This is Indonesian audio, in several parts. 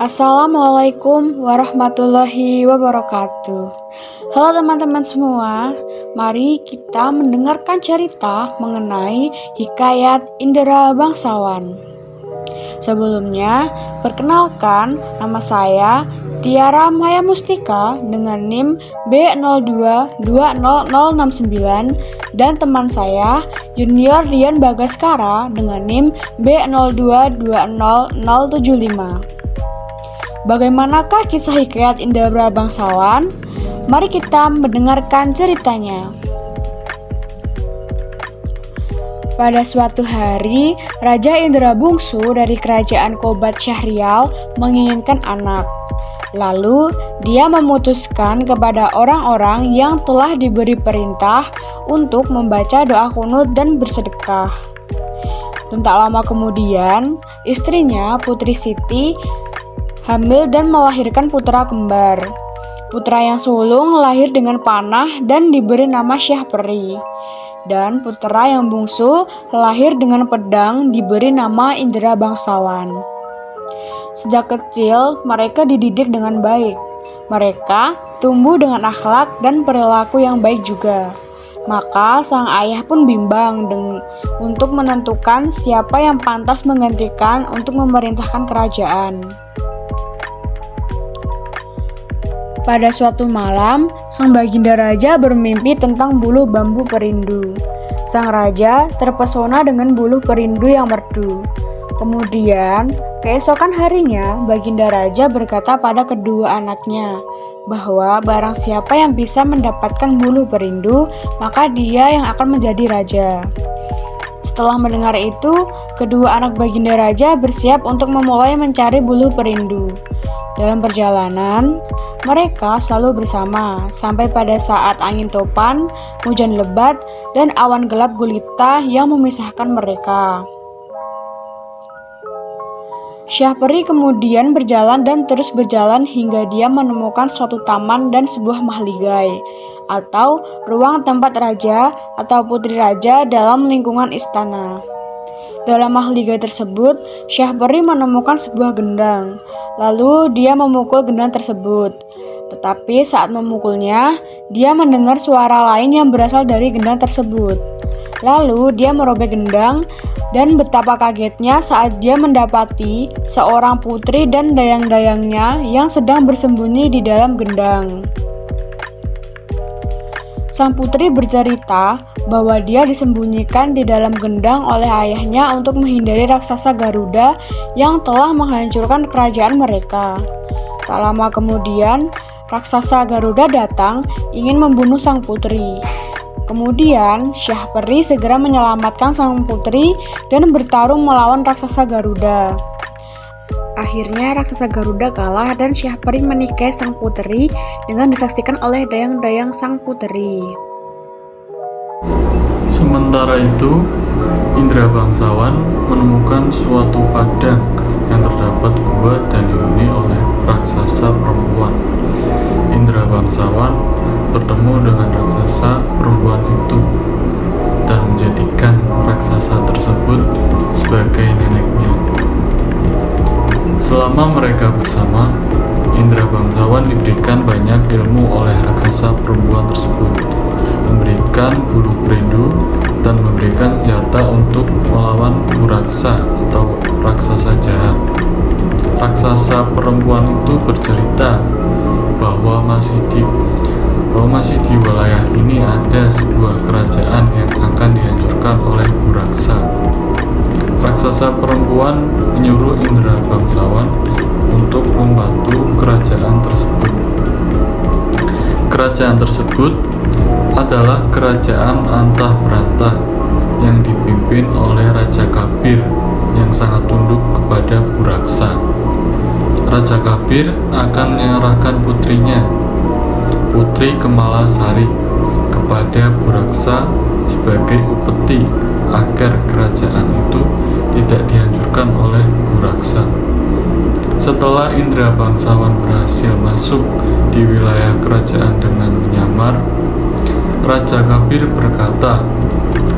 Assalamualaikum warahmatullahi wabarakatuh. Halo teman-teman semua, mari kita mendengarkan cerita mengenai hikayat Indra Bangsawan. Sebelumnya, perkenalkan, nama saya Tiara Maya Mustika dengan NIM B02200069 dan teman saya Junior Dian Bagaskara dengan NIM B02200075. Bagaimanakah kisah hikayat Indra Bangsawan? Mari kita mendengarkan ceritanya. Pada suatu hari, Raja Indra Bungsu dari kerajaan Kobat Syahrial menginginkan anak. Lalu, dia memutuskan kepada orang-orang yang telah diberi perintah untuk membaca doa kunut dan bersedekah. Dan tak lama kemudian, istrinya Putri Siti hamil dan melahirkan putra kembar. Putra yang sulung lahir dengan panah dan diberi nama Syahperi. Dan putra yang bungsu lahir dengan pedang diberi nama Indra Bangsawan. Sejak kecil mereka dididik dengan baik. Mereka tumbuh dengan akhlak dan perilaku yang baik juga. Maka sang ayah pun bimbang untuk menentukan siapa yang pantas menggantikan untuk memerintahkan kerajaan. Pada suatu malam, sang Baginda Raja bermimpi tentang buluh bambu perindu. Sang raja terpesona dengan buluh perindu yang merdu. Kemudian, keesokan harinya, Baginda Raja berkata pada kedua anaknya bahwa barang siapa yang bisa mendapatkan buluh perindu, maka dia yang akan menjadi raja. Setelah mendengar itu, kedua anak Baginda Raja bersiap untuk memulai mencari buluh perindu. Dalam perjalanan, mereka selalu bersama sampai pada saat angin topan, hujan lebat, dan awan gelap gulita yang memisahkan mereka. Syahperi kemudian berjalan dan terus berjalan hingga dia menemukan suatu taman dan sebuah mahligai, atau ruang tempat raja atau putri raja dalam lingkungan istana. Dalam mahligai tersebut, Syahperi menemukan sebuah gendang. Lalu dia memukul gendang tersebut. Tetapi saat memukulnya, dia mendengar suara lain yang berasal dari gendang tersebut. Lalu dia merobek gendang dan betapa kagetnya saat dia mendapati seorang putri dan dayang-dayangnya yang sedang bersembunyi di dalam gendang. Sang putri bercerita bahwa dia disembunyikan di dalam gendang oleh ayahnya untuk menghindari raksasa Garuda yang telah menghancurkan kerajaan mereka. Tak lama kemudian, raksasa Garuda datang ingin membunuh sang putri. Kemudian, Syahperi segera menyelamatkan sang putri dan bertarung melawan raksasa Garuda. Akhirnya raksasa Garuda kalah dan Syahperi menikahi sang putri dengan disaksikan oleh dayang-dayang sang putri. Sementara itu, Indra Bangsawan menemukan suatu padang yang terdapat gua dan dihuni oleh raksasa perempuan. Indra Bangsawan bertemu dengan raksasa perempuan itu dan menjadikan raksasa tersebut sebagai neneknya. Selama mereka bersama, Indra Bangsawan diberikan banyak ilmu oleh raksasa perempuan tersebut, memberikan buluh perindu dan memberikan senjata untuk melawan Buraksa atau raksasa jahat. Raksasa perempuan itu bercerita bahwa masih di wilayah ini ada sebuah kerajaan yang akan dihancurkan oleh Buraksa. Raksasa perempuan menyuruh Indra Bangsawan untuk membantu kerajaan tersebut. Kerajaan tersebut adalah kerajaan Antah Berantah yang dipimpin oleh Raja Kabir yang sangat tunduk kepada Buraksa. Raja Kabir akan menyerahkan putrinya, Putri Kemala Sari, kepada Buraksa sebagai upeti agar kerajaan itu tidak dihancurkan oleh Buraksa. Setelah Indra Bangsawan berhasil masuk di wilayah kerajaan dengan menyamar, Raja Kabir berkata,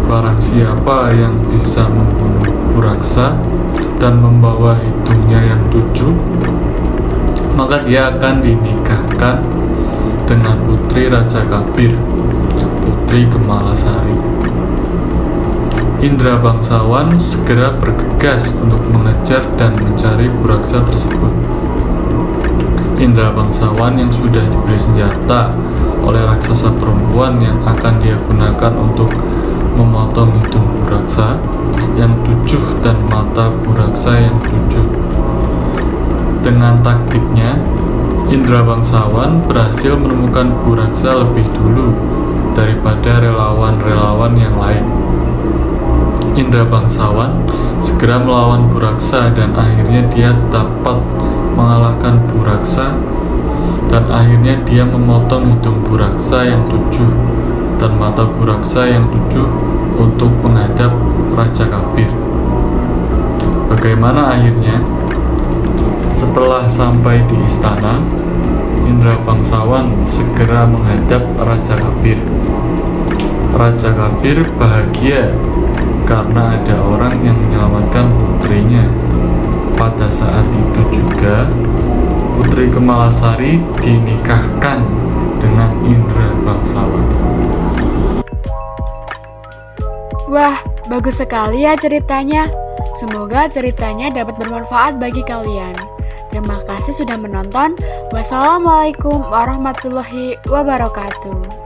barang siapa yang bisa membunuh Buraksa dan membawa hidungnya yang 7, maka dia akan dinikahkan dengan putri Raja Kabir, Putri Kemalasari. Indra bangsawan segera bergegas untuk mengejar dan mencari Buraksa tersebut. Indra bangsawan yang sudah diberi senjata oleh raksasa perempuan yang akan dia gunakan untuk memotong hidung Buraksa yang 7 dan mata Buraksa yang 7. Dengan taktiknya, Indra bangsawan berhasil menemukan Buraksa lebih dulu daripada relawan-relawan yang lain. Indra bangsawan segera melawan Buraksa dan akhirnya dia dapat mengalahkan Buraksa, dan akhirnya dia memotong hidung Buraksa yang 7 dan mata Buraksa yang 7 untuk menghadap Raja Kabir. Bagaimana akhirnya? Setelah sampai di istana, Indra bangsawan segera menghadap Raja Kabir. Raja Kabir bahagia karena ada orang yang menyelamatkan putrinya. Pada saat itu juga Putri Kemalasari dinikahkan dengan Indra bangsawan. Wah, bagus sekali ya ceritanya. Semoga ceritanya dapat bermanfaat bagi kalian. Terima kasih sudah menonton. Wassalamualaikum warahmatullahi wabarakatuh.